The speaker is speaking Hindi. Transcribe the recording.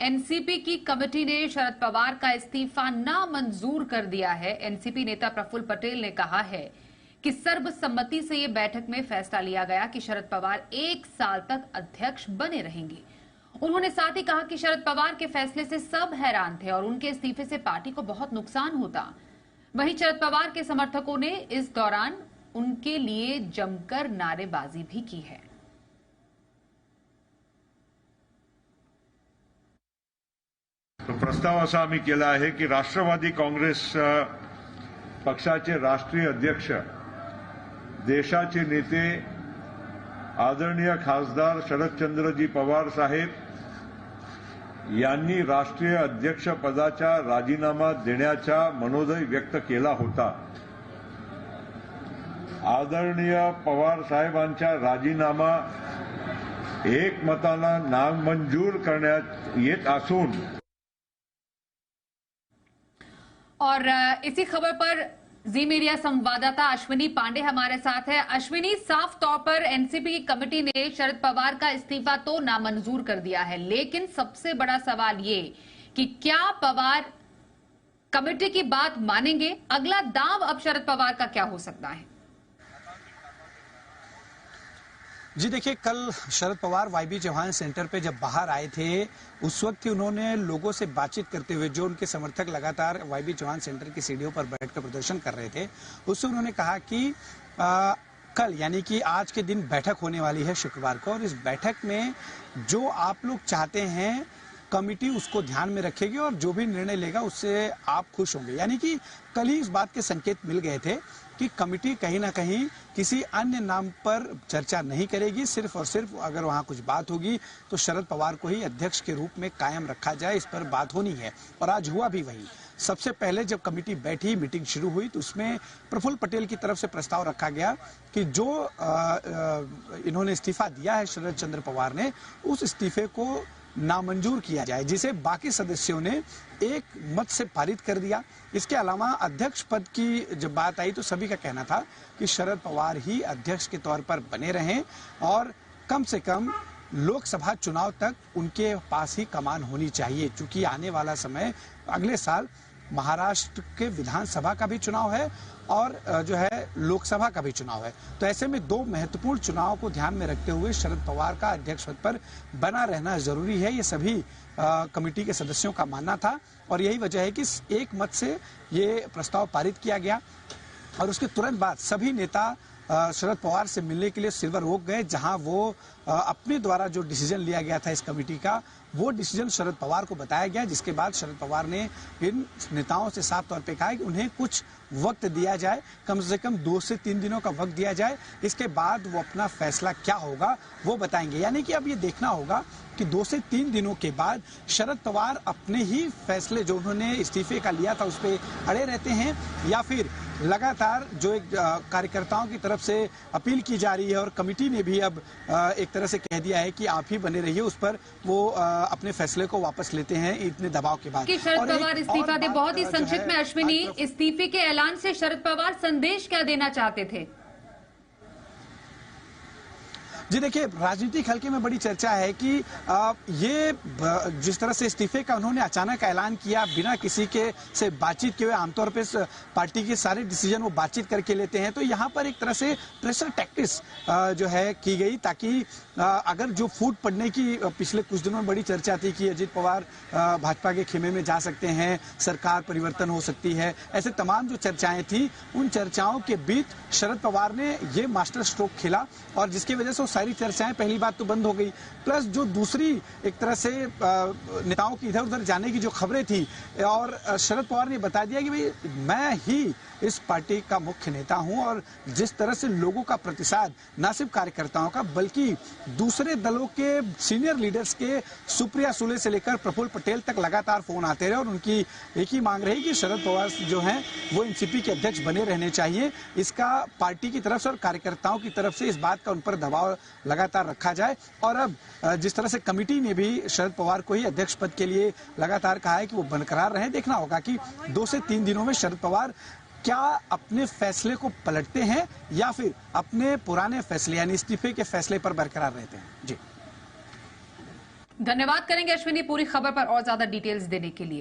एनसीपी की कमेटी ने शरद पवार का इस्तीफा नामंजूर कर दिया है। एनसीपी नेता प्रफुल्ल पटेल ने कहा है कि सर्वसम्मति से यह बैठक में फैसला लिया गया कि शरद पवार 1 साल तक अध्यक्ष बने रहेंगे। उन्होंने साथ ही कहा कि शरद पवार के फैसले से सब हैरान थे और उनके इस्तीफे से पार्टी को बहुत नुकसान होता। वहीं शरद पवार के समर्थकों ने इस दौरान उनके लिए जमकर नारेबाजी भी की है। तो प्रस्ताव असा आम्ही केला आहे की राष्ट्रवादी काँग्रेस पक्षाचे राष्ट्रीय अध्यक्ष, देशाचे नेते आदरणीय खासदार शरदचंद्रजी पवार साहेब यांनी राष्ट्रीय अध्यक्ष पदाचा राजीनामा देण्याचा मनोदय व्यक्त केला होता। आदरणीय पवार साहेबांचा राजीनामा एकमतानं नामंजूर करण्यात येत असून और इसी खबर पर जी मीडिया संवाददाता अश्विनी पांडे हमारे साथ है। अश्विनी, साफ तौर पर एनसीपी की कमेटी ने शरद पवार का इस्तीफा तो नामंजूर कर दिया है, लेकिन सबसे बड़ा सवाल ये कि क्या पवार कमेटी की बात मानेंगे? अगला दांव अब शरद पवार का क्या हो सकता है? जी देखिए, कल शरद पवार वाईबी चौहान सेंटर पे जब बाहर आए थे, उस वक्त ही उन्होंने लोगों से बातचीत करते हुए, जो उनके समर्थक लगातार वाईबी चौहान सेंटर की सीढ़ियों पर बैठकर प्रदर्शन कर रहे थे, उससे उन्होंने कहा कि कल यानी कि आज के दिन बैठक होने वाली है शुक्रवार को, और इस बैठक में जो आप लोग चाहते हैं कमेटी उसको ध्यान में रखेगी और जो भी निर्णय लेगा उससे आप खुश होंगे। यानी कि कल ही इस बात के संकेत मिल गए थे कि कमेटी कहीं ना कहीं किसी अन्य नाम पर चर्चा नहीं करेगी, सिर्फ और सिर्फ अगर वहां कुछ बात होगी तो शरद पवार को ही अध्यक्ष के रूप में कायम रखा जाए, इस पर बात होनी है। और आज हुआ भी वही। सबसे पहले जब कमेटी बैठी, मीटिंग शुरू हुई, तो उसमें प्रफुल्ल पटेल की तरफ से प्रस्ताव रखा गया कि जो इन्होंने इस्तीफा दिया है शरद चंद्र पवार ने, उस इस्तीफे को नामंजूर किया जाए, जिसे बाकी सदस्यों ने एक मत से पारित कर दिया। इसके अलावा अध्यक्ष पद की जब बात आई तो सभी का कहना था कि शरद पवार ही अध्यक्ष के तौर पर बने रहें और कम से कम लोकसभा चुनाव तक उनके पास ही कमान होनी चाहिए, क्योंकि आने वाला समय अगले साल महाराष्ट्र के विधानसभा का भी चुनाव है और जो है लोकसभा का भी चुनाव है। तो ऐसे में दो महत्वपूर्ण चुनाव को ध्यान में रखते हुए शरद पवार का अध्यक्ष पद पर बना रहना जरूरी है, ये सभी कमेटी के सदस्यों का मानना था। और यही वजह है कि एक मत से ये प्रस्ताव पारित किया गया और उसके तुरंत बाद सभी नेता शरद पवार से मिलने के लिए सिल्वर ओक गए, जहां वो अपने द्वारा जो डिसीजन लिया गया था इस कमेटी का, वो डिसीजन शरद पवार को बताया गया, जिसके बाद शरद पवार ने इन नेताओं से साफ तौर पे कहा कि उन्हें कुछ वक्त दिया जाए, कम से कम 2 से 3 दिनों का वक्त दिया जाए, इसके बाद वो अपना फैसला क्या होगा वो बताएंगे। यानी कि अब ये देखना होगा कि 2 से 3 दिनों के बाद शरद पवार अपने ही फैसले जो उन्होंने इस्तीफे का लिया था उस पर अड़े रहते हैं, या फिर लगातार जो एक कार्यकर्ताओं की तरफ से अपील की जा रही है और कमेटी ने भी अब एक तरह से कह दिया है कि आप ही बने रहिए, उस पर वो अपने फैसले को वापस लेते हैं इतने दबाव के बाद। कि शरद पवार इस्तीफा दे। बहुत ही संक्षिप्त में अश्विनी, इस्तीफे के ऐलान से शरद पवार संदेश क्या देना चाहते थे? जी देखिए, राजनीतिक हल्के में बड़ी चर्चा है कि ये जिस तरह से इस्तीफे का उन्होंने अचानक ऐलान किया बिना किसी के से बातचीत किए हुए, आमतौर पे पार्टी के सारे डिसीजन वो बातचीत करके लेते हैं, तो यहाँ पर एक तरह से प्रेशर टैक्टिक्स जो है की गई, ताकि अगर जो फूट पड़ने की पिछले कुछ दिनों में बड़ी चर्चा थी कि अजित पवार भाजपा के खेमे में जा सकते हैं, सरकार परिवर्तन हो सकती है, ऐसे तमाम जो चर्चाएं थी, उन चर्चाओं के बीच शरद पवार ने ये मास्टर स्ट्रोक खेला और जिसकी वजह से सारी चर्चाएं पहली बात तो बंद हो गई। प्लस जो दूसरी एक तरह से नेताओं की इधर उधर जाने की जो खबरें थी, और शरद पवार ने बता दिया कि भाई मैं ही इस पार्टी का मुख्य नेता हूं, और जिस तरह से लोगों का प्रतिसाद न सिर्फ कार्यकर्ताओं का बल्कि दूसरे दलों के सीनियर लीडर्स के सुप्रिया सुले से लेकर प्रफुल्ल पटेल तक लगातार फोन आते रहे और उनकी एक ही मांग रही कि शरद पवार जो हैं वो एनसीपी के अध्यक्ष बने रहने चाहिए। इसका पार्टी की तरफ से और कार्यकर्ताओं की तरफ से इस बात का उन पर दबाव लगातार रखा जाए। और अब जिस तरह से कमेटी ने भी शरद पवार को ही अध्यक्ष पद के लिए लगातार कहा है कि वो बरकरार रहे, देखना होगा कि 2 से 3 दिनों में शरद पवार क्या अपने फैसले को पलटते हैं या फिर अपने पुराने फैसले यानी इस्तीफे के फैसले पर बरकरार रहते हैं। जी धन्यवाद करेंगे अश्विनी पूरी खबर पर और ज्यादा डिटेल्स देने के लिए।